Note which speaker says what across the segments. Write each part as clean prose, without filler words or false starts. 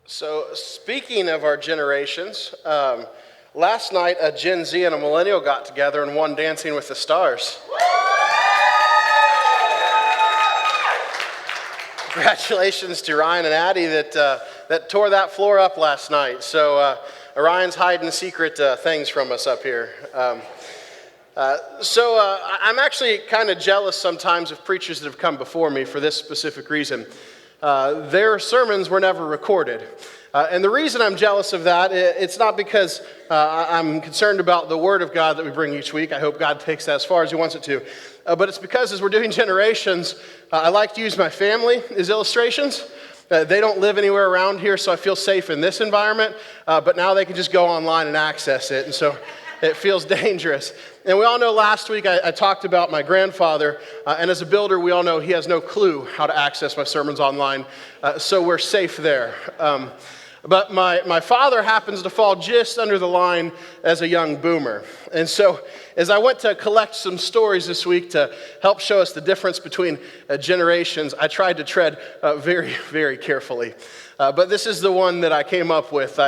Speaker 1: So, speaking of our generations, last night a Gen Z and a millennial got together and won Dancing with the Stars. Congratulations to Ryan and Addie that tore that floor up last night. So, Ryan's hiding secret things from us up here. I'm actually kind of jealous sometimes of preachers that have come before me for this specific reason. Their sermons were never recorded. And the reason I'm jealous of that, it's not because I'm concerned about the Word of God that we bring each week. I hope God takes that as far as He wants it to. But it's because as we're doing generations, I like to use my family as illustrations. They don't live anywhere around here, so I feel safe in this environment. But now they can just go online and access it. And so it feels dangerous. And we all know last week I talked about my grandfather, and as a builder, we all know he has no clue how to access my sermons online, so we're safe there. But my father happens to fall just under the line as a young boomer. And so as I went to collect some stories this week to help show us the difference between generations, I tried to tread very, very carefully. But this is the one that I came up with.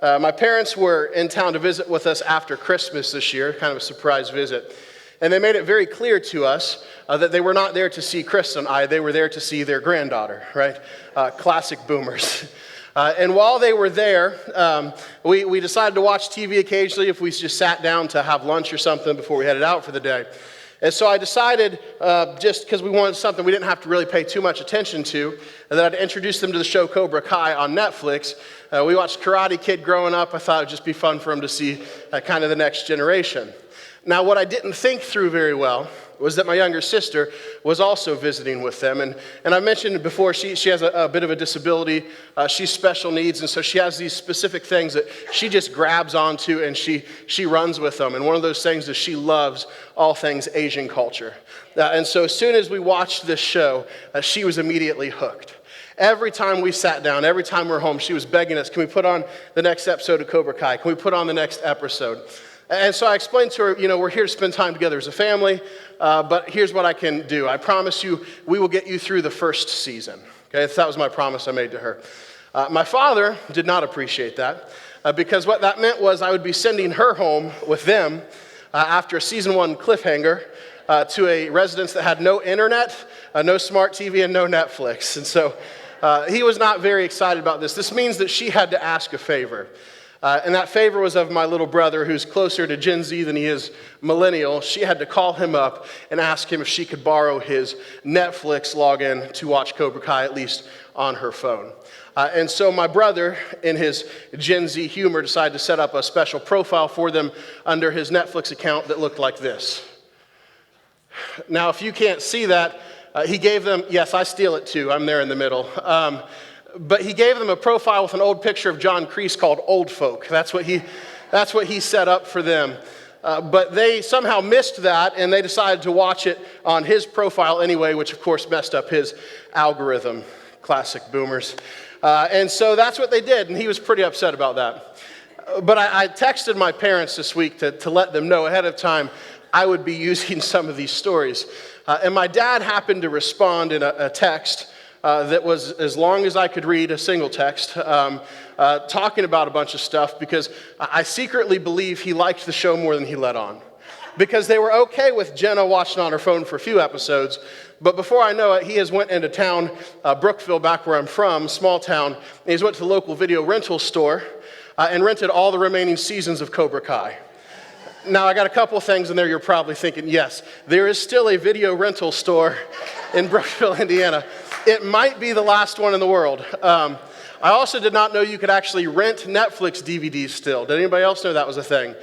Speaker 1: My parents were in town to visit with us after Christmas this year, kind of a surprise visit. And they made it very clear to us that they were not there to see Chris and I, they were there to see their granddaughter, right? Classic boomers. And while they were there, we decided to watch TV occasionally if we just sat down to have lunch or something before we headed out for the day. And so I decided, just because we wanted something we didn't have to really pay too much attention to, that I'd introduce them to the show Cobra Kai on Netflix. We watched Karate Kid growing up. I thought it would just be fun for them to see kind of the next generation. Now, what I didn't think through very well was that my younger sister was also visiting with them. And I mentioned before, she has a bit of a disability. She's special needs, and so she has these specific things that she just grabs onto and she runs with them. And one of those things is she loves all things Asian culture. And so as soon as we watched this show, she was immediately hooked. Every time we sat down, every time we're home, she was begging us, can we put on the next episode of Cobra Kai? Can we put on the next episode? And so I explained to her, we're here to spend time together as a family, but here's what I can do. I promise you, we will get you through the first season. Okay, that was my promise I made to her. My father did not appreciate that, because what that meant was I would be sending her home with them after a season 1 cliffhanger to a residence that had no internet, no smart TV, and no Netflix. And so he was not very excited about this. This means that she had to ask a favor. And that favor was of my little brother, who's closer to Gen Z than he is millennial. She had to call him up and ask him if she could borrow his Netflix login to watch Cobra Kai, at least on her phone. And so my brother, in his Gen Z humor, decided to set up a special profile for them under his Netflix account that looked like this. Now, if you can't see that, he gave them, yes, I steal it too, I'm there in the middle. But he gave them a profile with an old picture of John Kreese called Old Folk. That's what he set up for them. But they somehow missed that, and they decided to watch it on his profile anyway, which of course messed up his algorithm. Classic boomers. And so that's what they did, and he was pretty upset about that. But I texted my parents this week to let them know ahead of time I would be using some of these stories. And my dad happened to respond in a text that was as long as I could read, a single text, talking about a bunch of stuff, because I secretly believe he liked the show more than he let on. Because they were okay with Jenna watching on her phone for a few episodes, but before I know it, he has went into town, Brookville, back where I'm from, small town, and he's went to the local video rental store and rented all the remaining seasons of Cobra Kai. Now, I got a couple things in there you're probably thinking, yes, there is still a video rental store in Brookville, Indiana. It might be the last one in the world. I also did not know you could actually rent Netflix DVDs still. Did anybody else know that was a thing?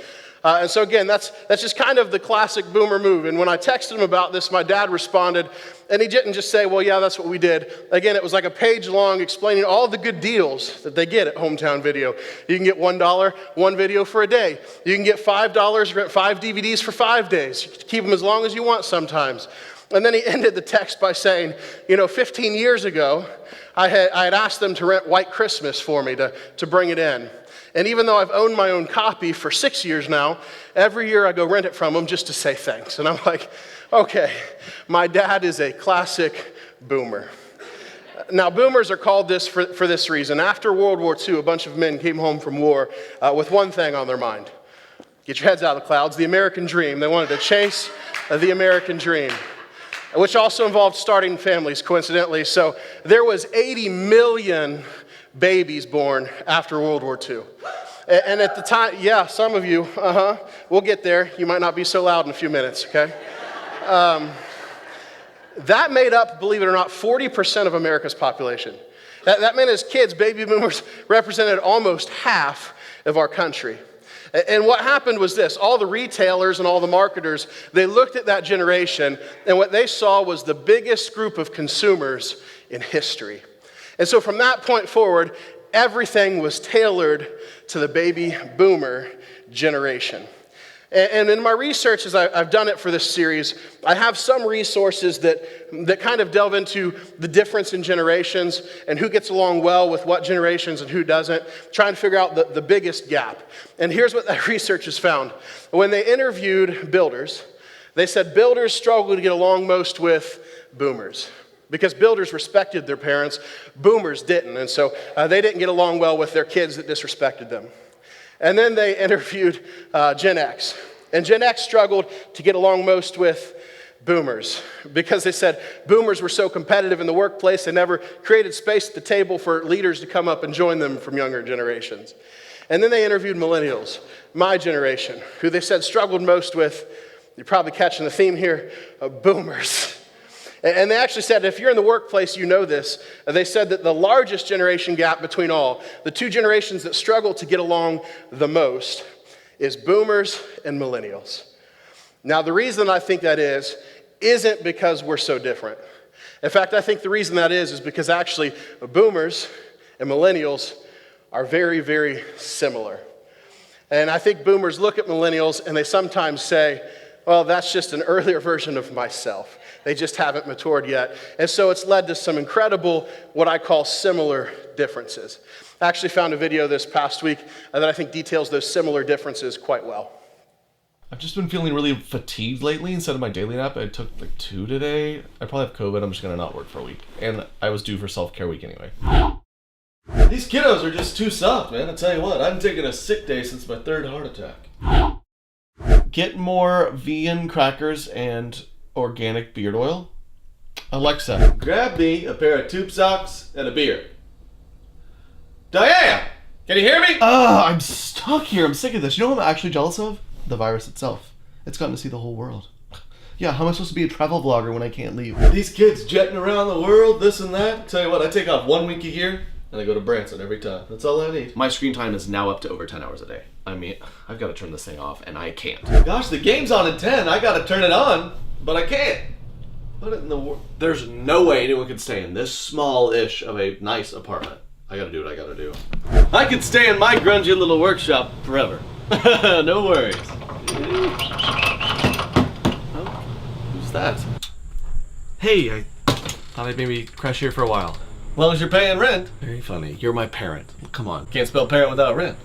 Speaker 1: And so again, that's just kind of the classic boomer move. And when I texted him about this, my dad responded, and he didn't just say, well, yeah, that's what we did. Again, it was like a page long explaining all the good deals that they get at Hometown Video. You can get $1, one video for a day. You can get $5, rent 5 DVDs for 5 days. You can keep them as long as you want sometimes. And then he ended the text by saying, 15 years ago, I had asked them to rent White Christmas for me to bring it in. And even though I've owned my own copy for 6 years now, every year I go rent it from them just to say thanks. And I'm like, okay, my dad is a classic boomer. Now, boomers are called this for this reason. After World War II, a bunch of men came home from war with one thing on their mind. Get your heads out of the clouds, the American dream. They wanted to chase the American dream, which also involved starting families, coincidentally. So there was 80 million babies born after World War II. And at the time, yeah, some of you, we'll get there. You might not be so loud in a few minutes, okay? That made up, believe it or not, 40% of America's population. That meant as kids, baby boomers represented almost half of our country. And what happened was this: all the retailers and all the marketers, they looked at that generation, and what they saw was the biggest group of consumers in history. And so from that point forward, everything was tailored to the baby boomer generation. And in my research, as I've done it for this series, I have some resources that kind of delve into the difference in generations and who gets along well with what generations and who doesn't, trying to figure out the biggest gap. And here's what that research has found. When they interviewed builders, they said builders struggled to get along most with boomers, because builders respected their parents, boomers didn't. And so they didn't get along well with their kids that disrespected them. And then they interviewed Gen X. And Gen X struggled to get along most with boomers, because they said boomers were so competitive in the workplace, they never created space at the table for leaders to come up and join them from younger generations. And then they interviewed millennials, my generation, who they said struggled most with, you're probably catching the theme here, boomers. And they actually said, if you're in the workplace, you know this. They said that the largest generation gap between all, the two generations that struggle to get along the most, is boomers and millennials. Now, the reason I think that isn't because we're so different. In fact, I think the reason that is because actually boomers and millennials are very, very similar. And I think boomers look at millennials and they sometimes say, well, that's just an earlier version of myself. They just haven't matured yet. And so it's led to some incredible, what I call similar differences. I actually found a video this past week that I think details those similar differences quite well.
Speaker 2: I've just been feeling really fatigued lately. Instead of my daily nap, I took like 2 today. I probably have COVID. I'm just going to not work for a week. And I was due for self-care week anyway. These kiddos are just too soft, man. I tell you what, I haven't taken a sick day since my 3rd heart attack. Get more vegan crackers and organic beard oil. Alexa, grab me a pair of tube socks and a beer. Diane, can you hear me? I'm stuck here. I'm sick of this. You know what I'm actually jealous of? The virus itself. It's gotten to see the whole world. Yeah, how am I supposed to be a travel vlogger when I can't leave? These kids jetting around the world, this and that. Tell you what, I take off 1 week a year and I go to Branson every time. That's all I need. My screen time is now up to over 10 hours a day. I mean, I've got to turn this thing off and I can't. Gosh, the game's on at 10. I got to turn it on, but I can't. Put it in the world. There's no way anyone can stay in this small-ish of a nice apartment. I gotta do what I gotta do. I could stay in my grungy little workshop forever. No worries. Oh, who's that? Hey, I thought I'd maybe crash here for a while. As long as you're paying rent. Very funny. You're my parent. Come on. Can't spell parent without rent.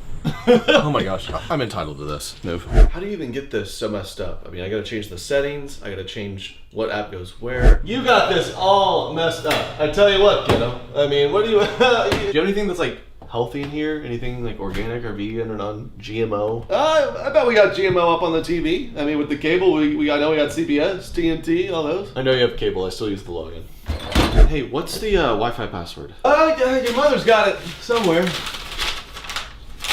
Speaker 2: Oh my gosh, I'm entitled to this. Move. How do you even get this so messed up? I mean, I gotta change the settings. I gotta change what app goes where. You got this all messed up. I tell you what, kiddo. I mean, what do you... do you have anything that's like healthy in here? Anything like organic or vegan or non-GMO? I bet we got GMO up on the TV. I mean, with the cable, I know we got CBS, TNT, all those. I know you have cable. I still use the login. Hey, what's the Wi-Fi password? Yeah, your mother's got it somewhere.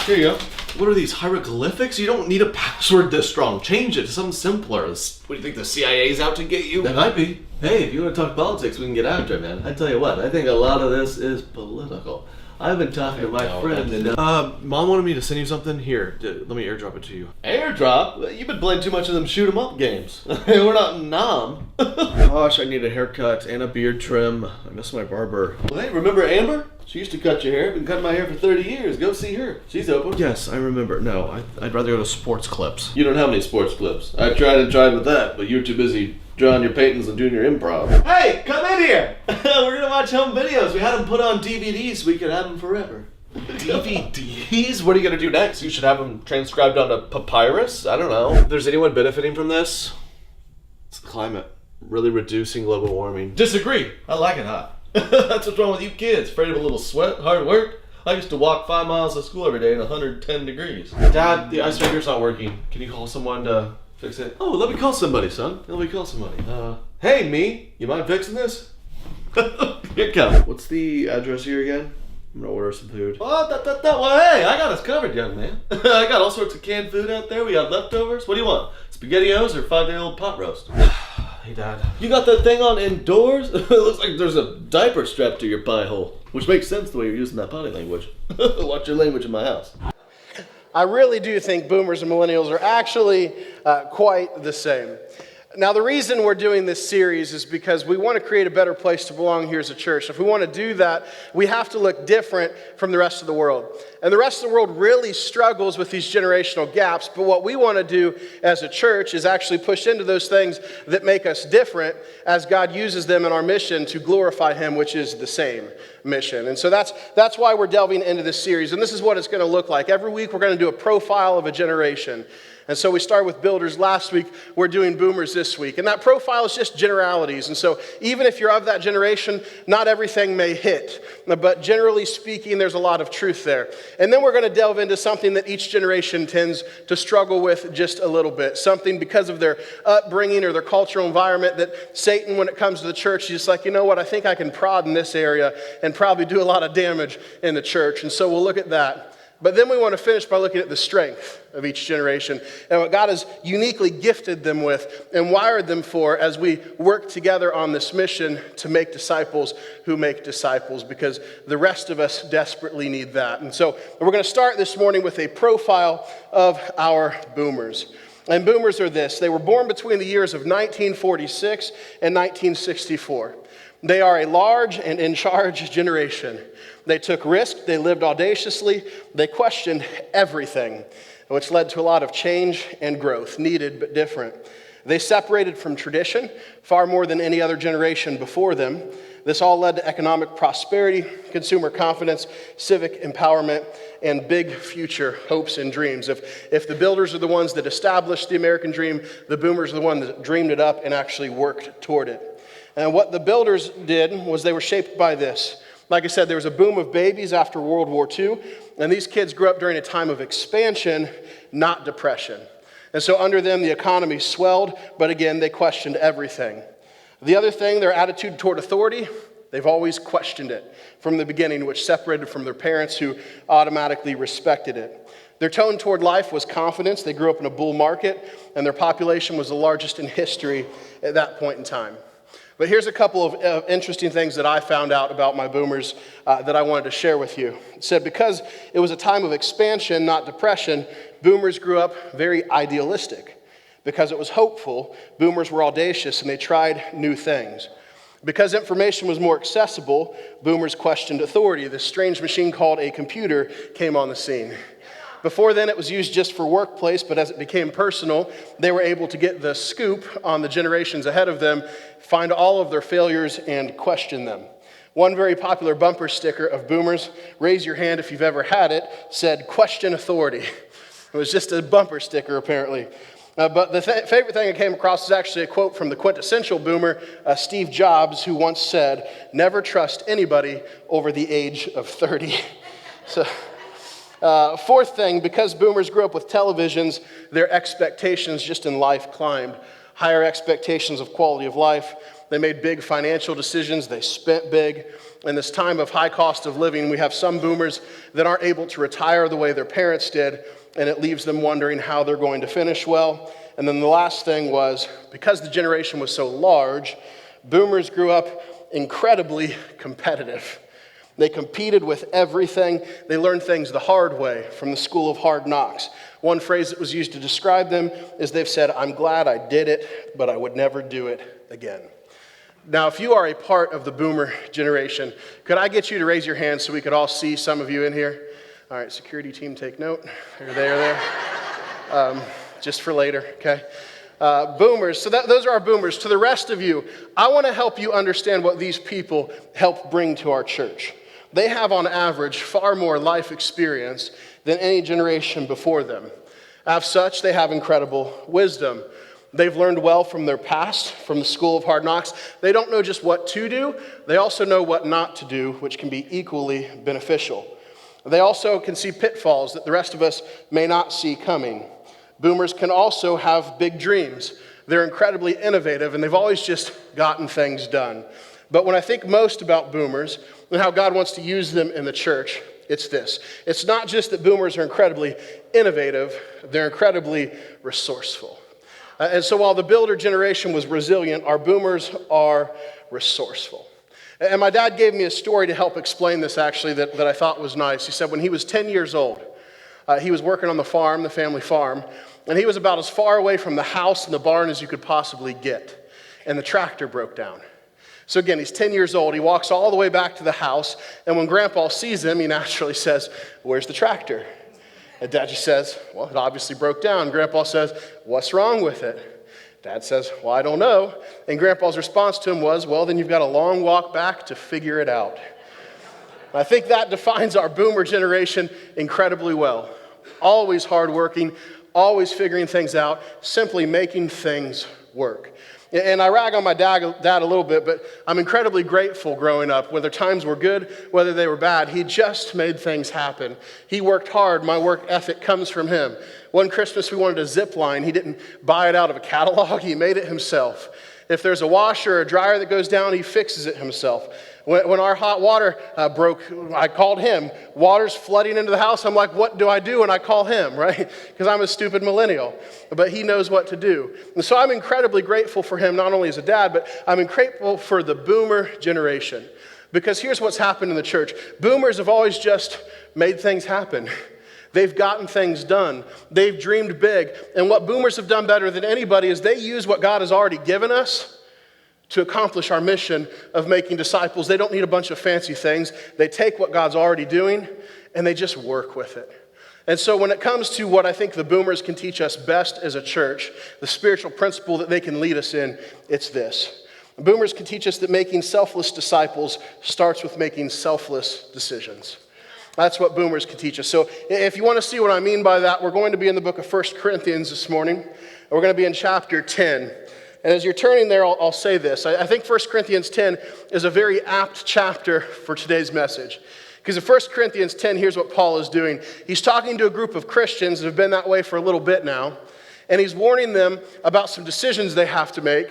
Speaker 2: Here you go. What are these hieroglyphics? You don't need a password this strong. Change it to something simpler. What do you think, the CIA's out to get you? That might be. Hey, if you want to talk politics, we can get after it, man. I tell you what, I think a lot of this is political. I've been talking to my friend and... Mom wanted me to send you something. Here, let me airdrop it to you. Airdrop? You've been playing too much of them shoot 'em up games. We're not Nom. Gosh, I need a haircut and a beard trim. I miss my barber. Well, hey, remember Amber? She used to cut your hair. Been cutting my hair for 30 years. Go see her. She's open. Yes, I remember. No, I'd rather go to Sports Clips. You don't have any sports clips. I tried with that, but you're too busy drawing your paintings and doing your improv. Hey, come in here. We're gonna watch home videos. We had them put on DVDs so we could have them forever. DVDs? What are you gonna do next? You should have them transcribed onto papyrus? I don't know. If there's anyone benefiting from this, it's the climate. Really reducing global warming. Disagree. I like it hot. That's what's wrong with you kids. Afraid of a little sweat, hard work. I used to walk 5 miles to school every day in 110 degrees. Dad, the ice maker's not working. Can you call someone to fix it? Oh, let me call somebody, son. Let me call somebody. Hey, me. You mind fixing this? Here it comes. What's the address here again? I'm gonna order some food. Oh, well, hey, I got us covered, young man. I got all sorts of canned food out there. We got leftovers. What do you want? SpaghettiOs or 5-day-old pot roast? Hey, Dad. You got that thing on indoors? It looks like there's a diaper strapped to your pie hole. Which makes sense the way you're using that potty language. Watch your language in my house.
Speaker 1: I really do think boomers and millennials are actually quite the same. Now, the reason we're doing this series is because we want to create a better place to belong here as a church. If we want to do that, we have to look different from the rest of the world. And the rest of the world really struggles with these generational gaps, but what we want to do as a church is actually push into those things that make us different as God uses them in our mission to glorify Him, which is the same mission. And so that's why we're delving into this series. And this is what it's going to look like. Every week we're going to do a profile of a generation. And so we started with builders last week, we're doing boomers this week. And that profile is just generalities. And so even if you're of that generation, not everything may hit. But generally speaking, there's a lot of truth there. And then we're going to delve into something that each generation tends to struggle with just a little bit. Something because of their upbringing or their cultural environment that Satan, when it comes to the church, he's just like, you know what, I think I can prod in this area and probably do a lot of damage in the church. And so we'll look at that. But then we want to finish by looking at the strength of each generation and what God has uniquely gifted them with and wired them for as we work together on this mission to make disciples who make disciples, because the rest of us desperately need that. And so we're going to start this morning with a profile of our boomers. And boomers are this. They were born between the years of 1946 and 1964. They are a large and in charge generation. They took risks, they lived audaciously, they questioned everything, which led to a lot of change and growth, needed but different. They separated from tradition far more than any other generation before them. This all led to economic prosperity, consumer confidence, civic empowerment, and big future hopes and dreams. If the builders are the ones that established the American dream, the boomers are the ones that dreamed it up and actually worked toward it. And what the builders did was they were shaped by this. Like I said, there was a boom of babies after World War II, and these kids grew up during a time of expansion, not depression. And so under them, the economy swelled, but again, they questioned everything. The other thing, their attitude toward authority, they've always questioned it from the beginning, which separated from their parents who automatically respected it. Their tone toward life was confidence. They grew up in a bull market, and their population was the largest in history at that point in time. But here's a couple of interesting things that I found out about my boomers that I wanted to share with you. It said because it was a time of expansion, not depression, boomers grew up very idealistic. Because it was hopeful, boomers were audacious and they tried new things. Because information was more accessible, boomers questioned authority. This strange machine called a computer came on the scene. Before then, it was used just for workplace, but as it became personal, they were able to get the scoop on the generations ahead of them, find all of their failures, and question them. One very popular bumper sticker of boomers, raise your hand if you've ever had it, said, question authority. It was just a bumper sticker, apparently. But the favorite thing I came across is actually a quote from the quintessential boomer, Steve Jobs, who once said, never trust anybody over the age of 30. Fourth thing, because boomers grew up with televisions, their expectations just in life climbed. Higher expectations of quality of life. They made big financial decisions. They spent big. In this time of high cost of living, we have some boomers that aren't able to retire the way their parents did, and it leaves them wondering how they're going to finish well. And then the last thing was, because the generation was so large, boomers grew up incredibly competitive. They competed with everything. They learned things the hard way from the school of hard knocks. One phrase that was used to describe them is they've said, I'm glad I did it, but I would never do it again. Now, if you are a part of the boomer generation, could I get you to raise your hand so we could all see some of you in here? All right, security team, take note. They're there. Just for later, okay? Boomers, so those are our boomers. To the rest of you, I want to help you understand what these people help bring to our church. They have, on average, far more life experience than any generation before them. As such, they have incredible wisdom. They've learned well from their past, from the school of hard knocks. They don't know just what to do, they also know what not to do, which can be equally beneficial. They also can see pitfalls that the rest of us may not see coming. Boomers can also have big dreams. They're incredibly innovative, and they've always just gotten things done. But when I think most about boomers and how God wants to use them in the church, it's this. It's not just that boomers are incredibly innovative, they're incredibly resourceful. And so while the builder generation was resilient, our boomers are resourceful. And my dad gave me a story to help explain this, actually, that I thought was nice. He said when he was 10 years old, he was working on the farm, the family farm, and he was about as far away from the house and the barn as you could possibly get. And the tractor broke down. So again, he's 10 years old. He walks all the way back to the house, and when Grandpa sees him, he naturally says, "Where's the tractor?" And Dad just says, "Well, it obviously broke down." Grandpa says, "What's wrong with it?" Dad says, "Well, I don't know." And Grandpa's response to him was, "Well, then you've got a long walk back to figure it out." I think that defines our boomer generation incredibly well. Always hardworking, always figuring things out, simply making things work. And I rag on my dad a little bit, but I'm incredibly grateful growing up. Whether times were good, whether they were bad, he just made things happen. He worked hard. My work ethic comes from him. One Christmas we wanted a zip line. He didn't buy it out of a catalog. He made it himself. If there's a washer or a dryer that goes down, he fixes it himself. When our hot water broke, I called him. Water's flooding into the house. I'm like, what do I do? And I call him, right? Because I'm a stupid millennial. But he knows what to do. And so I'm incredibly grateful for him, not only as a dad, but I'm grateful for the boomer generation. Because here's what's happened in the church. Boomers have always just made things happen. They've gotten things done. They've dreamed big. And what boomers have done better than anybody is they use what God has already given us to accomplish our mission of making disciples. They don't need a bunch of fancy things. They take what God's already doing and they just work with it. And so when it comes to what I think the boomers can teach us best as a church, the spiritual principle that they can lead us in, it's this. Boomers can teach us that making selfless disciples starts with making selfless decisions. That's what boomers can teach us. So if you want to see what I mean by that, we're going to be in the book of 1 Corinthians this morning. We're going to be in chapter 10. And as you're turning there, I'll say this. I think 1 Corinthians 10 is a very apt chapter for today's message. Because in 1 Corinthians 10, here's what Paul is doing. He's talking to a group of Christians that have been that way for a little bit now. And he's warning them about some decisions they have to make.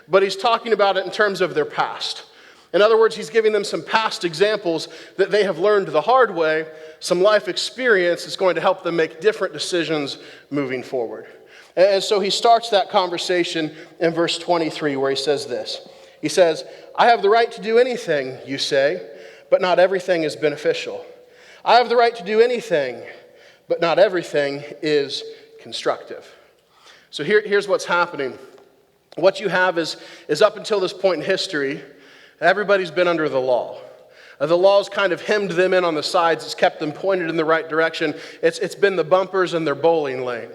Speaker 1: But he's talking about it in terms of their past. In other words, he's giving them some past examples that they have learned the hard way, some life experience that's going to help them make different decisions moving forward. And so he starts that conversation in verse 23 where he says this. He says, "I have the right to do anything, you say, but not everything is beneficial. I have the right to do anything, but not everything is constructive." So here's what's happening. What you have is up until this point in history, everybody's been under the law. The law's kind of hemmed them in on the sides. It's kept them pointed in the right direction. It's been the bumpers in their bowling lane.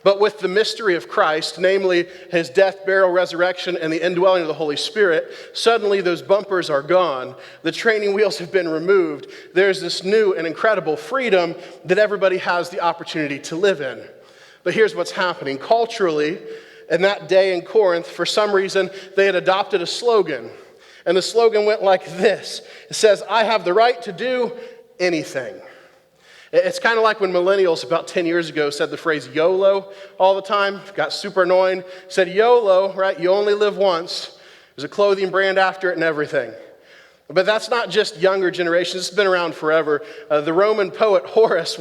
Speaker 1: But with the mystery of Christ, namely his death, burial, resurrection, and the indwelling of the Holy Spirit, suddenly those bumpers are gone. The training wheels have been removed. There's this new and incredible freedom that everybody has the opportunity to live in. But here's what's happening. Culturally, in that day in Corinth, for some reason, they had adopted a slogan. And the slogan went like this. It says, "I have the right to do anything." It's kind of like when millennials about 10 years ago said the phrase YOLO all the time. Got super annoying. Said YOLO, right? You only live once. There's a clothing brand after it and everything. But that's not just younger generations. It's been around forever. The Roman poet Horace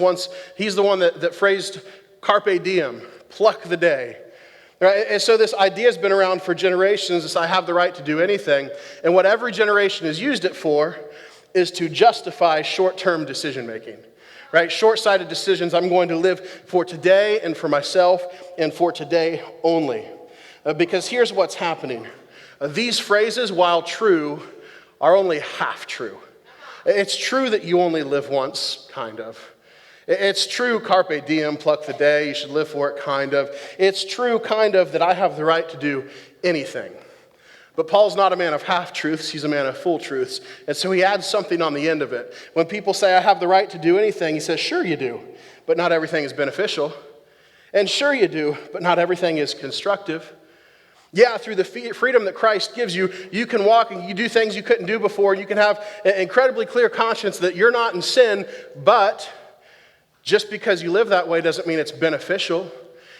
Speaker 1: he's the one that phrased carpe diem, pluck the day. Right? And so this idea has been around for generations, this I have the right to do anything. And what every generation has used it for is to justify short-term decision making. Right? Short-sighted decisions. I'm going to live for today and for myself and for today only. Because here's what's happening. These phrases, while true, are only half true. It's true that you only live once, kind of. It's true, carpe diem, pluck the day, you should live for it, kind of. It's true, kind of, that I have the right to do anything. But Paul's not a man of half-truths, he's a man of full truths. And so he adds something on the end of it. When people say, I have the right to do anything, he says, sure you do, but not everything is beneficial. And sure you do, but not everything is constructive. Yeah, through the freedom that Christ gives you, you can walk and you do things you couldn't do before. You can have an incredibly clear conscience that you're not in sin, but just because you live that way doesn't mean it's beneficial.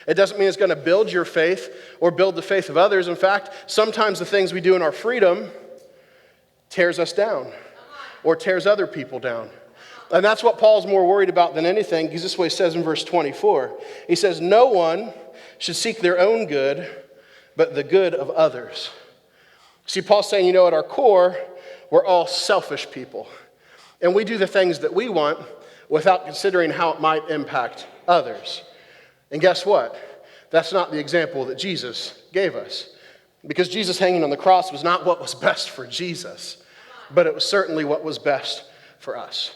Speaker 1: It doesn't mean it's going to build your faith or build the faith of others. In fact, sometimes the things we do in our freedom tears us down or tears other people down. And that's what Paul's more worried about than anything, because this is what he says in verse 24. He says, no one should seek their own good, but the good of others. See, Paul's saying, at our core, we're all selfish people. And we do the things that we want without considering how it might impact others. And guess what? That's not the example that Jesus gave us. Because Jesus hanging on the cross was not what was best for Jesus, but it was certainly what was best for us.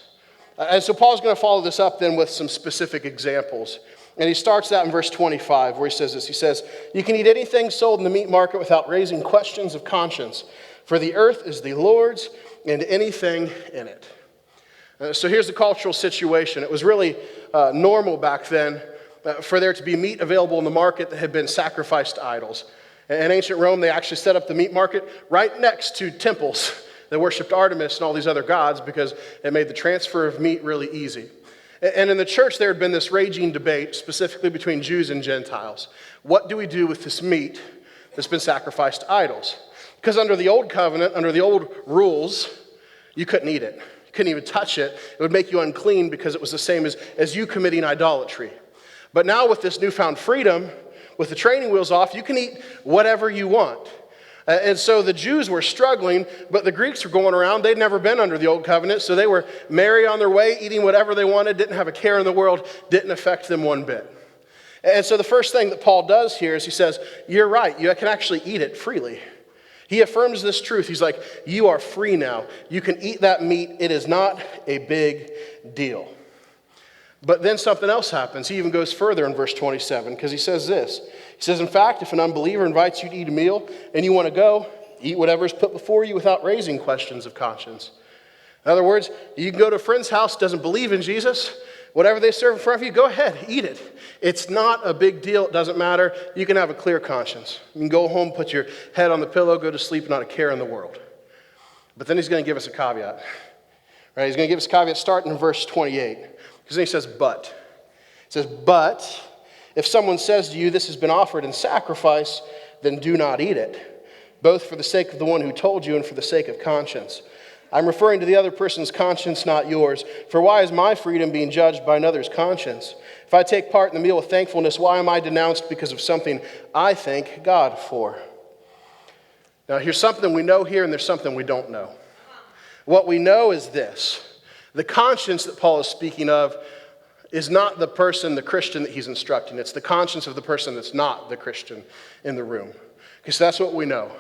Speaker 1: And so Paul's going to follow this up then with some specific examples. And he starts that in verse 25 where he says this. He says, you can eat anything sold in the meat market without raising questions of conscience, for the earth is the Lord's and anything in it. So here's the cultural situation. It was really normal back then for there to be meat available in the market that had been sacrificed to idols. In ancient Rome, they actually set up the meat market right next to temples that worshipped Artemis and all these other gods because it made the transfer of meat really easy. And in the church, there had been this raging debate, specifically between Jews and Gentiles. What do we do with this meat that's been sacrificed to idols? Because under the old covenant, under the old rules, you couldn't eat it. You couldn't even touch it. It would make you unclean because it was the same as you committing idolatry. But now with this newfound freedom, with the training wheels off, you can eat whatever you want. And so the Jews were struggling, but the Greeks were going around. They'd never been under the old covenant, so they were merry on their way, eating whatever they wanted, didn't have a care in the world, didn't affect them one bit. And so the first thing that Paul does here is he says, you're right, you can actually eat it freely. He affirms this truth. He's like, you are free now. You can eat that meat. It is not a big deal. But then something else happens. He even goes further in verse 27 because he says this. He says, in fact, if an unbeliever invites you to eat a meal and you want to go, eat whatever is put before you without raising questions of conscience. In other words, you can go to a friend's house, doesn't believe in Jesus. Whatever they serve in front of you, go ahead, eat it. It's not a big deal. It doesn't matter. You can have a clear conscience. You can go home, put your head on the pillow, go to sleep, not a care in the world. But then he's going to give us a caveat. Right? He's going to give us a caveat starting in verse 28. Because then he says, but. He says, but if someone says to you, this has been offered in sacrifice, then do not eat it, both for the sake of the one who told you and for the sake of conscience. I'm referring to the other person's conscience, not yours. For why is my freedom being judged by another's conscience? If I take part in the meal with thankfulness, why am I denounced because of something I thank God for? Now, here's something we know here, and there's something we don't know. What we know is this. The conscience that Paul is speaking of is not the person, the Christian that he's instructing. It's the conscience of the person that's not the Christian in the room. Because that's what we know.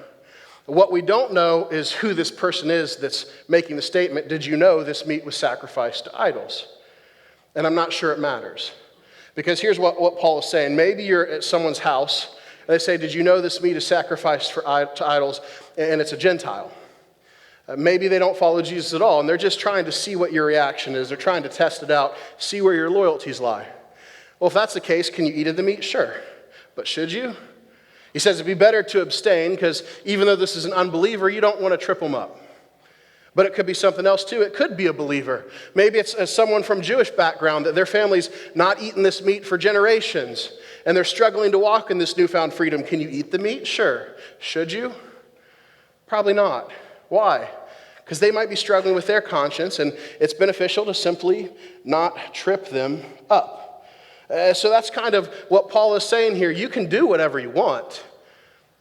Speaker 1: What we don't know is who this person is that's making the statement, did you know this meat was sacrificed to idols? And I'm not sure it matters. Because here's what Paul is saying. Maybe you're at someone's house, and they say, did you know this meat is sacrificed to idols, and it's a Gentile? Maybe they don't follow Jesus at all, and they're just trying to see what your reaction is. They're trying to test it out, see where your loyalties lie. Well, if that's the case, can you eat of the meat? Sure. But should you? He says it'd be better to abstain because even though this is an unbeliever, you don't want to trip them up. But it could be something else too. It could be a believer. Maybe it's someone from Jewish background that their family's not eaten this meat for generations, and they're struggling to walk in this newfound freedom. Can you eat the meat? Sure. Should you? Probably not. Why? Because they might be struggling with their conscience, and it's beneficial to simply not trip them up. So that's kind of what Paul is saying here. You can do whatever you want,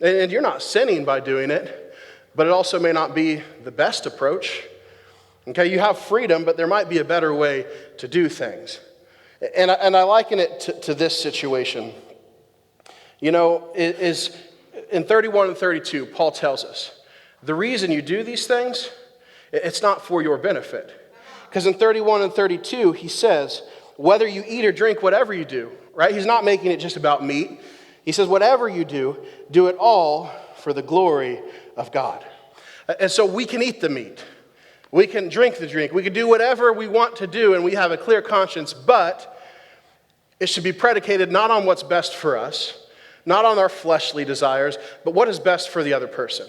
Speaker 1: and you're not sinning by doing it, but it also may not be the best approach. Okay, you have freedom, but there might be a better way to do things. And I liken it to this situation. You know, it is in 31 and 32, Paul tells us, the reason you do these things, it's not for your benefit. Because in 31 and 32, he says, whether you eat or drink, whatever you do, right? He's not making it just about meat. He says, whatever you do it all for the glory of God. And so we can eat the meat. We can drink the drink. We can do whatever we want to do, and we have a clear conscience, but It should be predicated not on what's best for us, not on our fleshly desires, but what is best for the other person.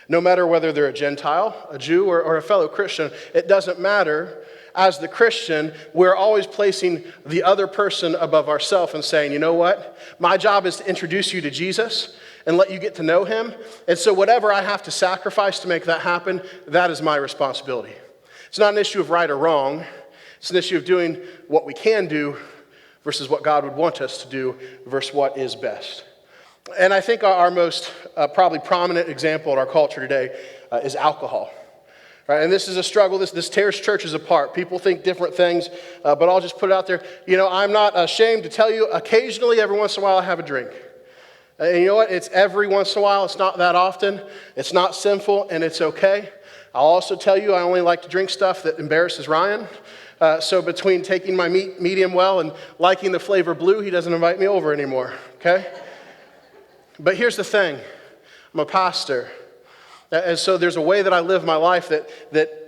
Speaker 1: No matter whether they're a Gentile, a Jew, or a fellow Christian, it doesn't matter. As the Christian, we're always placing the other person above ourselves and saying, you know what? My job is to introduce you to Jesus and let you get to know him. And so whatever I have to sacrifice to make that happen, that is my responsibility. It's not an issue of right or wrong. It's an issue of doing what we can do versus what God would want us to do versus what is best. And I think our most probably prominent example in our culture today is alcohol. Right? And this is a struggle. This tears churches apart. People think different things, but I'll just put it out there. You know, I'm not ashamed to tell you, occasionally, every once in a while, I have a drink. And you know what? It's every once in a while. It's not that often. It's not sinful, and it's okay. I'll also tell you I only like to drink stuff that embarrasses Ryan. So between taking my medium well and liking the flavor blue, he doesn't invite me over anymore, okay? But here's the thing. I'm a pastor. And so there's a way that I live my life that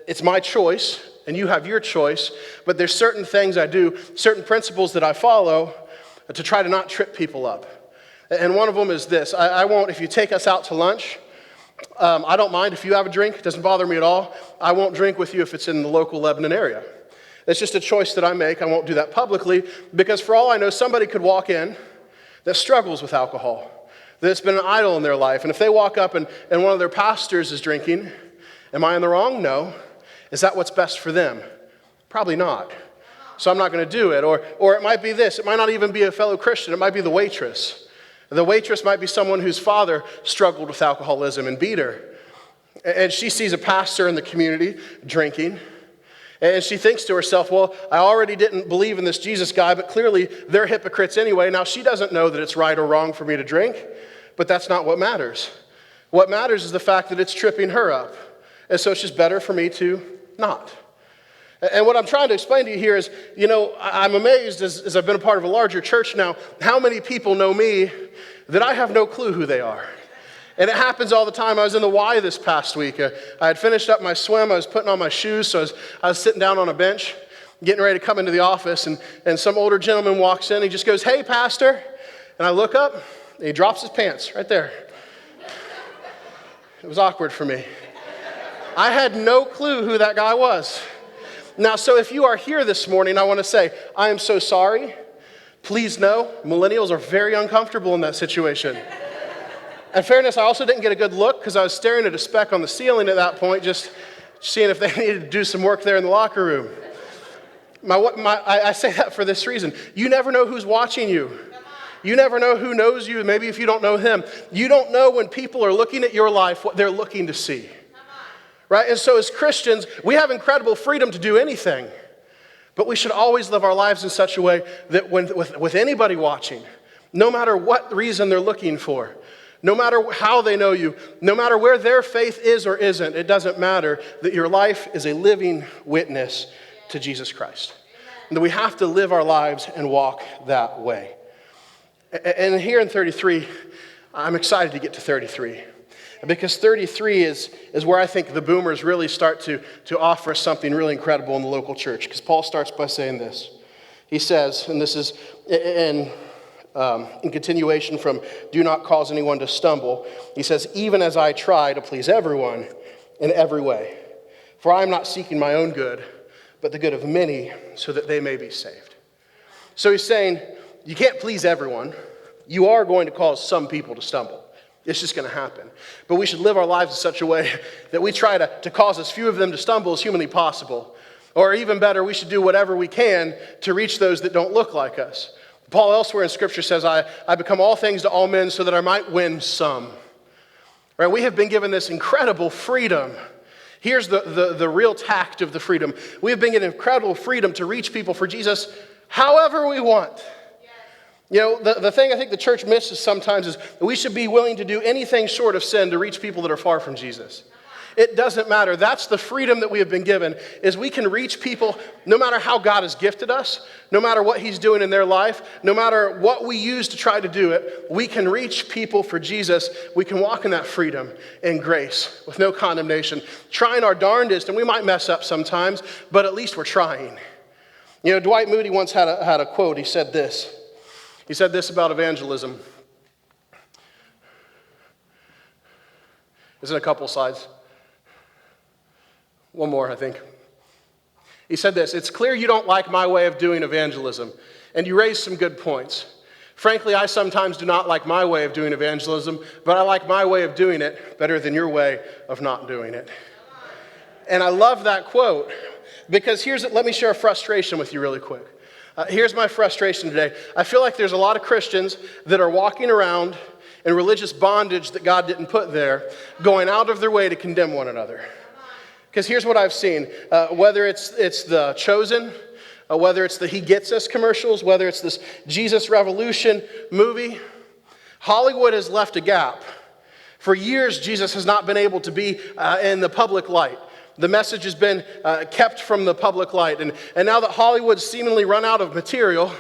Speaker 1: it's my choice, and you have your choice, but there's certain things I do, certain principles that I follow to try to not trip people up. And one of them is this. I won't, if you take us out to lunch, I don't mind if you have a drink. It doesn't bother me at all. I won't drink with you if it's in the local Lebanon area. It's just a choice that I make. I won't do that publicly because for all I know, somebody could walk in that struggles with alcohol, that's been an idol in their life. And if they walk up and one of their pastors is drinking, am I in the wrong? No. Is that what's best for them? Probably not. So I'm not going to do it. Or it might be this. It might not even be a fellow Christian. It might be the waitress. The waitress might be someone whose father struggled with alcoholism and beat her. And she sees a pastor in the community drinking. And she thinks to herself, well, I already didn't believe in this Jesus guy, but clearly they're hypocrites anyway. Now, she doesn't know that it's right or wrong for me to drink, but that's not what matters. What matters is the fact that it's tripping her up. And so it's just better for me to not. And what I'm trying to explain to you here is, you know, I'm amazed as I've been a part of a larger church now, how many people know me that I have no clue who they are. And it happens all the time. I was in the Y this past week. I had finished up my swim. I was putting on my shoes, so I was sitting down on a bench, getting ready to come into the office, and some older gentleman walks in. He just goes, "Hey, Pastor." And I look up, and he drops his pants right there. It was awkward for me. I had no clue who that guy was. Now, so if you are here this morning, I want to say, I am so sorry. Please know, millennials are very uncomfortable in that situation. In fairness, I also didn't get a good look because I was staring at a speck on the ceiling at that point, just seeing if they needed to do some work there in the locker room. I say that for this reason. You never know who's watching you. You never know who knows you, maybe if you don't know him. You don't know when people are looking at your life what they're looking to see. Right? And so as Christians, we have incredible freedom to do anything. But we should always live our lives in such a way that with anybody watching, no matter what reason they're looking for, no matter how they know you, no matter where their faith is or isn't, it doesn't matter that your life is a living witness to Jesus Christ. And that we have to live our lives and walk that way. And here in 33, I'm excited to get to 33. Because 33 is where I think the boomers really start to offer us something really incredible in the local church. Because Paul starts by saying this. He says, and this is in continuation from do not cause anyone to stumble. He says, even as I try to please everyone in every way. For I am not seeking my own good, but the good of many so that they may be saved. So he's saying, you can't please everyone. You are going to cause some people to stumble. It's just going to happen. But we should live our lives in such a way that we try to cause as few of them to stumble as humanly possible. Or even better, we should do whatever we can to reach those that don't look like us. Paul elsewhere in Scripture says, I become all things to all men so that I might win some. Right? We have been given this incredible freedom. Here's the real tact of the freedom. We have been given incredible freedom to reach people for Jesus however we want. You know, the thing I think the church misses sometimes is that we should be willing to do anything short of sin to reach people that are far from Jesus. It doesn't matter. That's the freedom that we have been given, is we can reach people no matter how God has gifted us, no matter what he's doing in their life, no matter what we use to try to do it, we can reach people for Jesus. We can walk in that freedom and grace with no condemnation, trying our darndest, and we might mess up sometimes, but at least we're trying. You know, Dwight Moody once had a quote. He said this. He said this about evangelism. It's in a couple slides. One more, I think. He said this: "It's clear you don't like my way of doing evangelism, and you raised some good points. Frankly, I sometimes do not like my way of doing evangelism, but I like my way of doing it better than your way of not doing it." And I love that quote because let me share a frustration with you really quick. Here's my frustration today. I feel like there's a lot of Christians that are walking around in religious bondage that God didn't put there, going out of their way to condemn one another. Because here's what I've seen. Whether it's the Chosen, whether it's the He Gets Us commercials, whether it's this Jesus Revolution movie, Hollywood has left a gap. For years, Jesus has not been able to be in the public light. The message has been kept from the public light. And now that Hollywood's seemingly run out of material,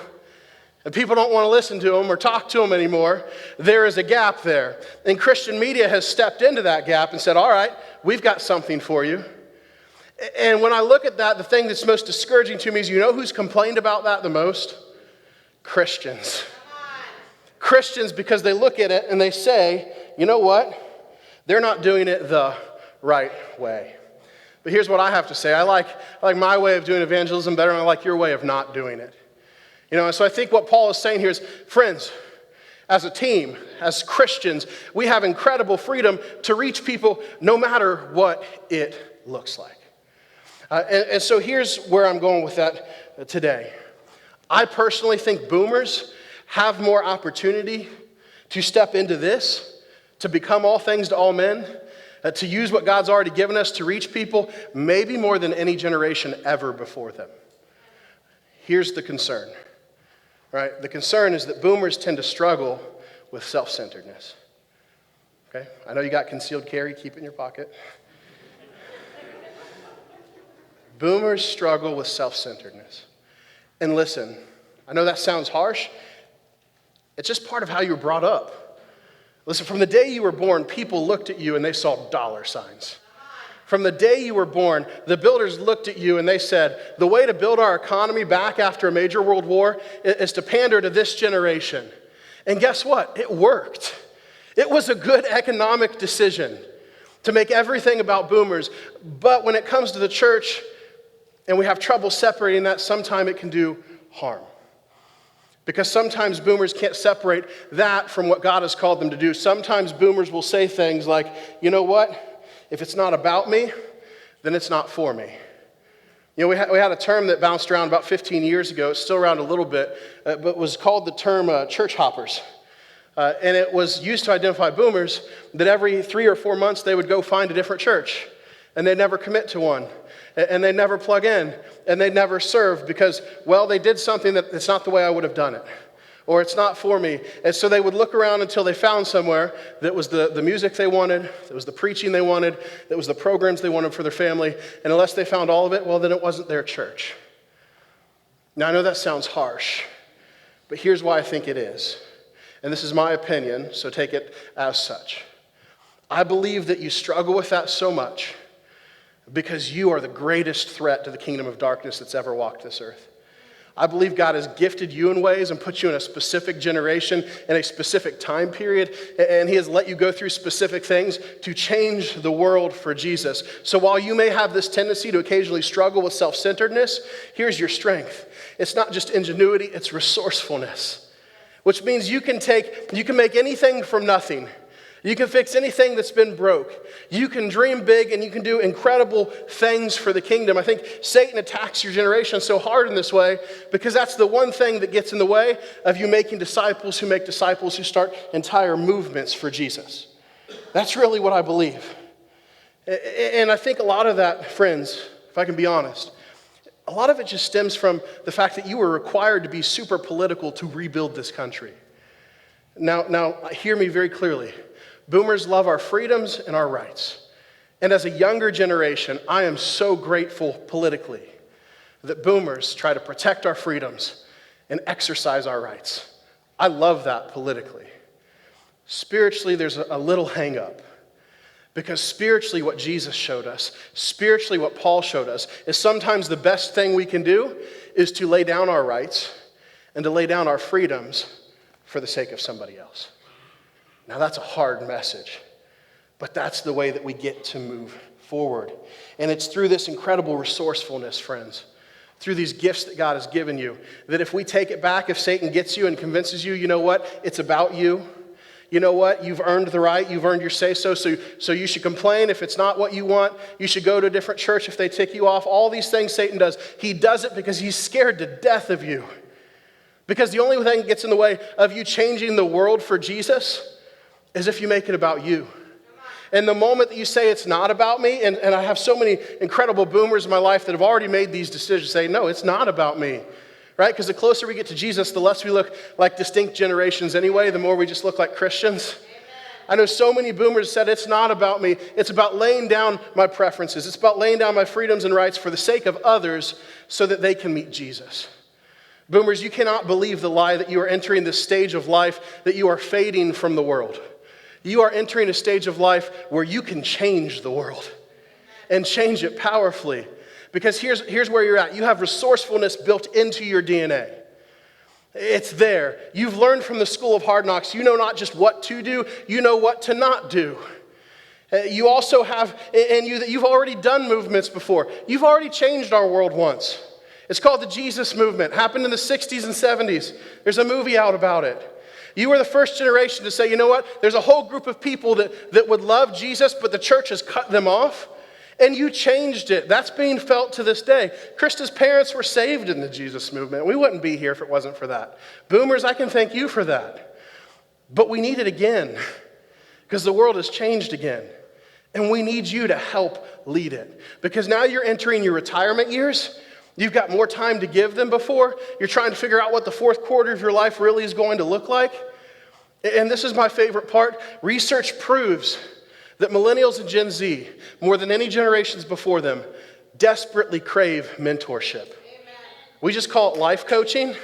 Speaker 1: and people don't want to listen to him or talk to him anymore, there is a gap there. And Christian media has stepped into that gap and said, all right, we've got something for you. And when I look at that, the thing that's most discouraging to me is, you know who's complained about that the most? Christians. Christians, because they look at it and they say, you know what? They're not doing it the right way. But here's what I have to say. I like my way of doing evangelism better, and I like your way of not doing it. You know, and so I think what Paul is saying here is, friends, as a team, as Christians, we have incredible freedom to reach people no matter what it looks like. And so here's where I'm going with that today. I personally think boomers have more opportunity to step into this, to become all things to all men, to use what God's already given us to reach people, maybe more than any generation ever before them. Here's the concern, right? The concern is that boomers tend to struggle with self-centeredness. Okay? I know you got concealed carry, keep it in your pocket. Boomers struggle with self-centeredness. And listen, I know that sounds harsh. It's just part of how you were brought up. Listen, from the day you were born, people looked at you and they saw dollar signs. From the day you were born, the builders looked at you and they said, the way to build our economy back after a major world war is to pander to this generation. And guess what? It worked. It was a good economic decision to make everything about boomers. But when it comes to the church, and we have trouble separating that, sometimes it can do harm. Because sometimes boomers can't separate that from what God has called them to do. Sometimes boomers will say things like, you know what? If it's not about me, then it's not for me. You know, we had a term that bounced around about 15 years ago. It's still around a little bit, but was called the term church hoppers. And it was used to identify boomers that every 3 or 4 months they would go find a different church. And they'd never commit to one. And they'd never plug in. And they'd never serve because, well, they did something that it's not the way I would have done it. Or it's not for me. And so they would look around until they found somewhere that was the music they wanted, that was the preaching they wanted, that was the programs they wanted for their family. And unless they found all of it, well, then it wasn't their church. Now, I know that sounds harsh, but here's why I think it is. And this is my opinion, so take it as such. I believe that you struggle with that so much because you are the greatest threat to the kingdom of darkness that's ever walked this earth. I believe God has gifted you in ways and put you in a specific generation in a specific time period, and He has let you go through specific things to change the world for Jesus. So while you may have this tendency to occasionally struggle with self-centeredness, here's your strength. It's not just ingenuity, it's resourcefulness, which means you can make anything from nothing. You can fix anything that's been broke. You can dream big and you can do incredible things for the kingdom. I think Satan attacks your generation so hard in this way because that's the one thing that gets in the way of you making disciples who make disciples who start entire movements for Jesus. That's really what I believe. And I think a lot of that, friends, if I can be honest, a lot of it just stems from the fact that you were required to be super political to rebuild this country. Now, hear me very clearly. Boomers love our freedoms and our rights. And as a younger generation, I am so grateful politically that boomers try to protect our freedoms and exercise our rights. I love that politically. Spiritually, there's a little hang up Because spiritually, what Jesus showed us, spiritually, what Paul showed us, is sometimes the best thing we can do is to lay down our rights and to lay down our freedoms for the sake of somebody else. Now, that's a hard message, but that's the way that we get to move forward. And it's through this incredible resourcefulness, friends, through these gifts that God has given you, that if we take it back, if Satan gets you and convinces you, you know what, it's about you. You know what, you've earned the right, you've earned your say-so, so you should complain if it's not what you want. You should go to a different church if they tick you off. All these things Satan does, he does it because he's scared to death of you. Because the only thing that gets in the way of you changing the world for Jesus is if you make it about you. And the moment that you say it's not about me, and I have so many incredible boomers in my life that have already made these decisions, say, no, it's not about me. Right? Because the closer we get to Jesus, the less we look like distinct generations anyway, the more we just look like Christians. Amen. I know so many boomers said, it's not about me. It's about laying down my preferences. It's about laying down my freedoms and rights for the sake of others so that they can meet Jesus. Boomers, you cannot believe the lie that you are entering this stage of life that you are fading from the world. You are entering a stage of life where you can change the world and change it powerfully. Because here's where you're at. You have resourcefulness built into your DNA. It's there. You've learned from the school of hard knocks. You know not just what to do, you know what to not do. You also have in you that you've already done movements before. You've already changed our world once. It's called the Jesus movement. Happened in the 60s and 70s. There's a movie out about it. You were the first generation to say, you know what? There's a whole group of people that would love Jesus, but the church has cut them off. And you changed it. That's being felt to this day. Krista's parents were saved in the Jesus movement. We wouldn't be here if it wasn't for that. Boomers, I can thank you for that. But we need it again because the world has changed again. And we need you to help lead it. Because now you're entering your retirement years. You've got more time to give than before. You're trying to figure out what the fourth quarter of your life really is going to look like. And this is my favorite part. Research proves that millennials and Gen Z, more than any generations before them, desperately crave mentorship. Amen. We just call it life coaching.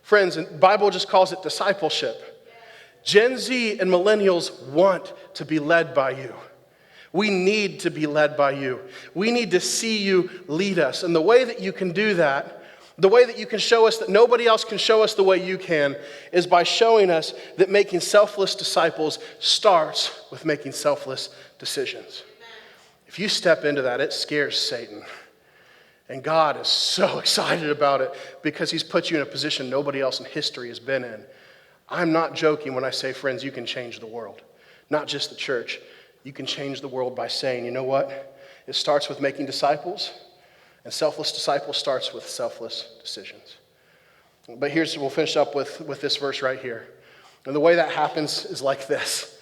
Speaker 1: Friends, the Bible just calls it discipleship. Gen Z and millennials want to be led by you. We need to be led by you. We need to see you lead us. And the way that you can do that, the way that you can show us that nobody else can show us the way you can, is by showing us that making selfless disciples starts with making selfless decisions. If you step into that, it scares Satan. And God is so excited about it because he's put you in a position nobody else in history has been in. I'm not joking when I say, friends, you can change the world. Not just the church. You can change the world by saying, you know what? It starts with making disciples. And selfless disciple starts with selfless decisions. But we'll finish up with this verse right here. And the way that happens is like this.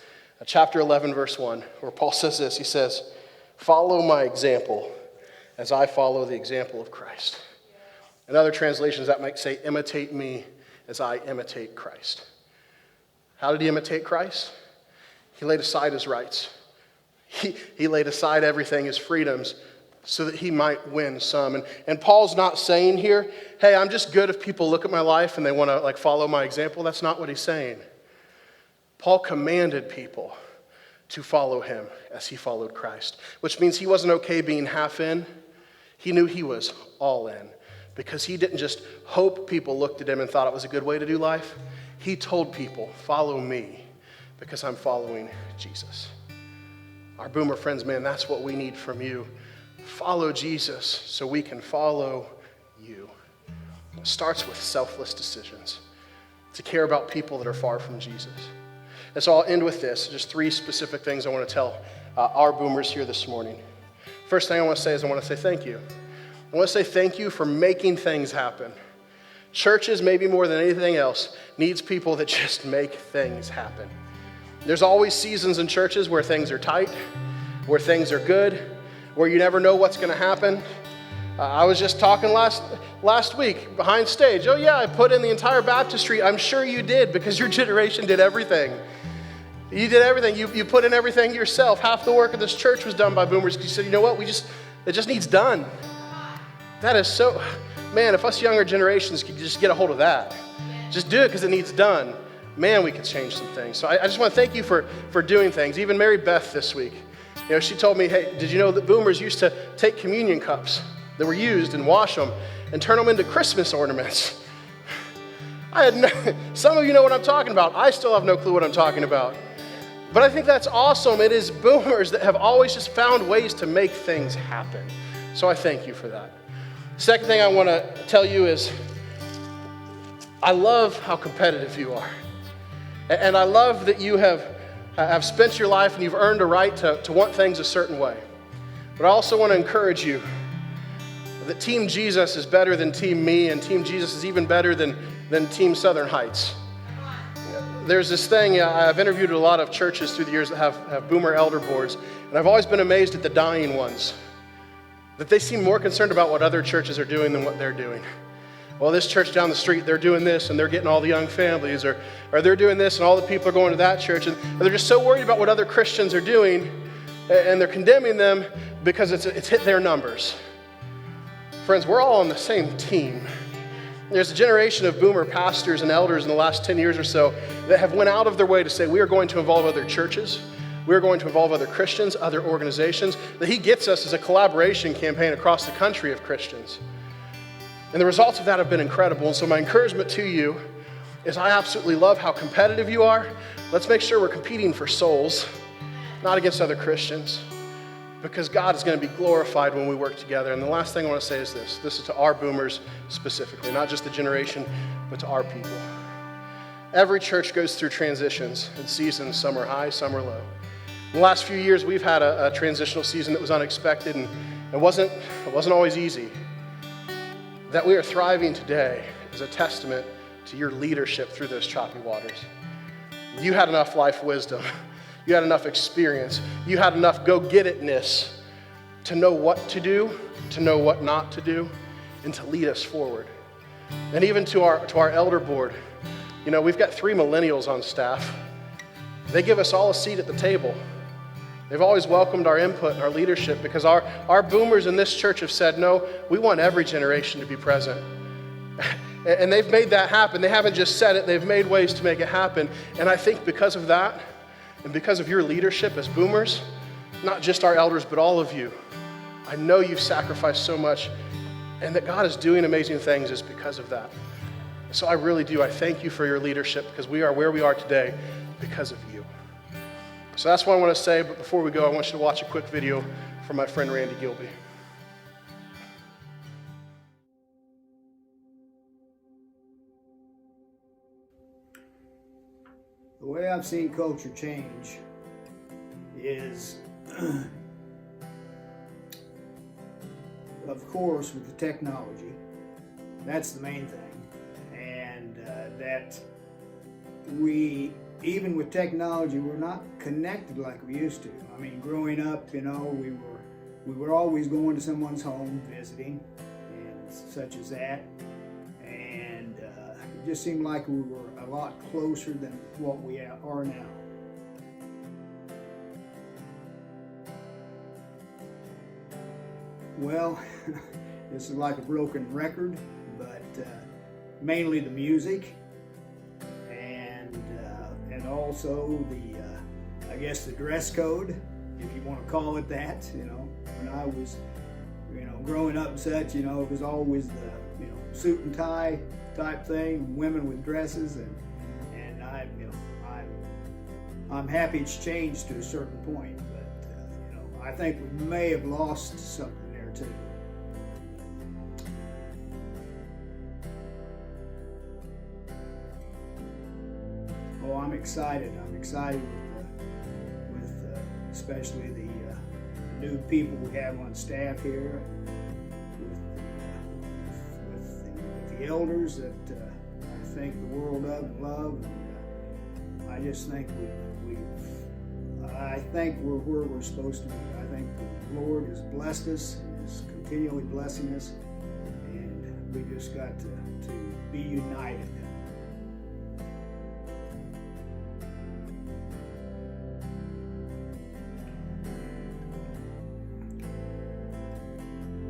Speaker 1: Chapter 11, verse 1, where Paul says this. He says, follow my example as I follow the example of Christ. In other translations, that might say, imitate me as I imitate Christ. How did he imitate Christ? He laid aside his rights. He laid aside everything, his freedoms, so that he might win some. And Paul's not saying here, hey, I'm just good if people look at my life and they want to follow my example. That's not what he's saying. Paul commanded people to follow him as he followed Christ, which means he wasn't okay being half in. He knew he was all in because he didn't just hope people looked at him and thought it was a good way to do life. He told people, follow me because I'm following Jesus. Our boomer friends, man, that's what we need from you. Follow Jesus so we can follow you. It starts with selfless decisions, to care about people that are far from Jesus. And so I'll end with this, just 3 specific things I want to tell our boomers here this morning. First thing I want to say is I want to say thank you. I want to say thank you for making things happen. Churches, maybe more than anything else, needs people that just make things happen. There's always seasons in churches where things are tight, where things are good, where you never know what's going to happen. I was just talking last week behind stage. Oh yeah, I put in the entire baptistry. I'm sure you did because your generation did everything. You did everything. You put in everything yourself. Half the work of this church was done by boomers. You said, you know what? It just needs done. That is so, man, if us younger generations could just get a hold of that. Just do it because it needs done. Man, we could change some things. So I just want to thank you for doing things. Even Mary Beth this week. She told me, hey, did you know that boomers used to take communion cups that were used and wash them and turn them into Christmas ornaments? Some of you know what I'm talking about. I still have no clue what I'm talking about. But I think that's awesome. It is boomers that have always just found ways to make things happen. So I thank you for that. Second thing I want to tell you is I love how competitive you are. And I love that you have spent your life and you've earned a right to want things a certain way. But I also want to encourage you that Team Jesus is better than Team Me, and Team Jesus is even better than Team Southern Heights. There's this thing, I've interviewed a lot of churches through the years that have boomer elder boards, and I've always been amazed at the dying ones, that they seem more concerned about what other churches are doing than what they're doing. Well, this church down the street, they're doing this, and they're getting all the young families, or they're doing this, and all the people are going to that church, and they're just so worried about what other Christians are doing, and they're condemning them because it's hit their numbers. Friends, we're all on the same team. There's a generation of boomer pastors and elders in the last 10 years or so that have went out of their way to say, we are going to involve other churches, we're going to involve other Christians, other organizations. That He gets us as a collaboration campaign across the country of Christians. And the results of that have been incredible. And so my encouragement to you is I absolutely love how competitive you are. Let's make sure we're competing for souls, not against other Christians, because God is going to be glorified when we work together. And the last thing I want to say is this. This is to our boomers specifically, not just the generation, but to our people. Every church goes through transitions and seasons. Some are high, some are low. In the last few years, we've had a transitional season that was unexpected, and it wasn't always easy. That we are thriving today is a testament to your leadership through those choppy waters. You had enough life wisdom. You had enough experience. You had enough go-get-itness to know what to do, to know what not to do, and to lead us forward. And even to our elder board, we've got 3 millennials on staff. They give us all a seat at the table. They've always welcomed our input and our leadership because our boomers in this church have said, no, we want every generation to be present. And they've made that happen. They haven't just said it, they've made ways to make it happen. And I think because of that, and because of your leadership as boomers, not just our elders, but all of you, I know you've sacrificed so much, and that God is doing amazing things is because of that. So I really do. I thank you for your leadership, because we are where we are today because of you. So that's what I want to say, but before we go, I want you to watch a quick video from my friend Randy Gilby.
Speaker 3: The way I've seen culture change is, of course, with the technology. That's the main thing. And that even with technology, we're not connected like we used to. I mean, growing up, we were always going to someone's home, visiting, and such as that. And it just seemed like we were a lot closer than what we are now. Well, this is like a broken record, but mainly the music, and also I guess the dress code, if you want to call it that. When I was, growing up and such, it was always the, suit and tie type thing, women with dresses, and I'm happy it's changed to a certain point, but I think we may have lost something there too. Oh, I'm excited. I'm excited with especially the new people we have on staff here, with the elders that I think the world of and love. And I just think I think we're where we're supposed to be. I think the Lord has blessed us and is continually blessing us, and we just got to be united.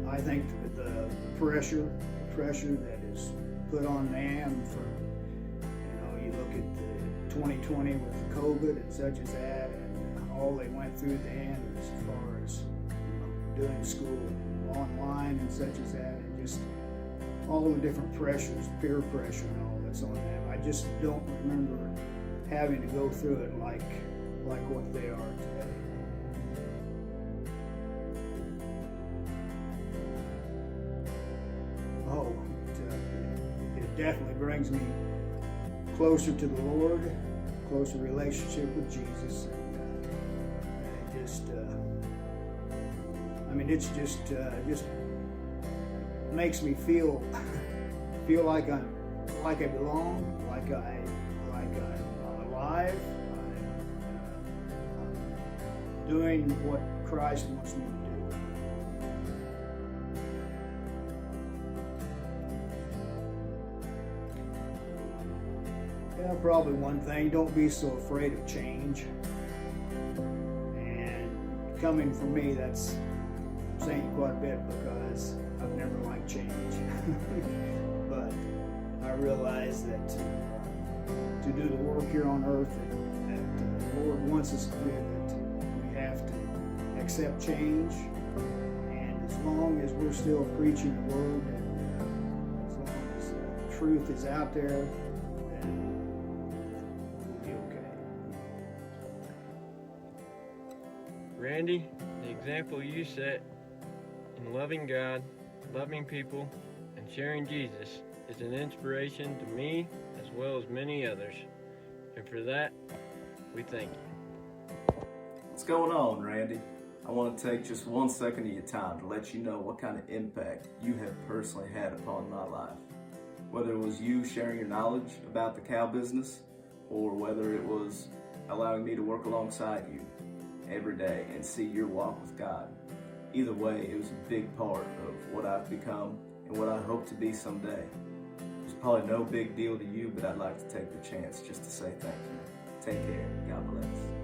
Speaker 3: I think that the pressure that is put on man from, you look at the 2020 with COVID and such as that, and all they went through then as far as doing school online and such as that, and just all the different pressures, peer pressure and all that's on them. I just don't remember having to go through it like what they are today. Oh, it definitely brings me closer to the Lord, closer relationship with Jesus, and it just, it's just makes me feel like I belong, like I'm alive, I'm doing what Christ wants me to do. Yeah, probably one thing, don't be so afraid of change. And coming from me, that's saying quite a bit because I've never liked change. But I realize that to do the work here on earth that the Lord wants us to do, that we have to accept change. And as long as we're still preaching the word, and as long as the truth is out there,
Speaker 4: Randy, the example you set in loving God, loving people, and sharing Jesus is an inspiration to me as well as many others. And for that, we thank you.
Speaker 5: What's going on, Randy? I want to take just 1 second of your time to let you know what kind of impact you have personally had upon my life. Whether it was you sharing your knowledge about the cow business, or whether it was allowing me to work alongside you every day and see your walk with God. Either way, it was a big part of what I've become and what I hope to be someday. It's probably no big deal to you, but I'd like to take the chance just to say thank you. Take care. God bless.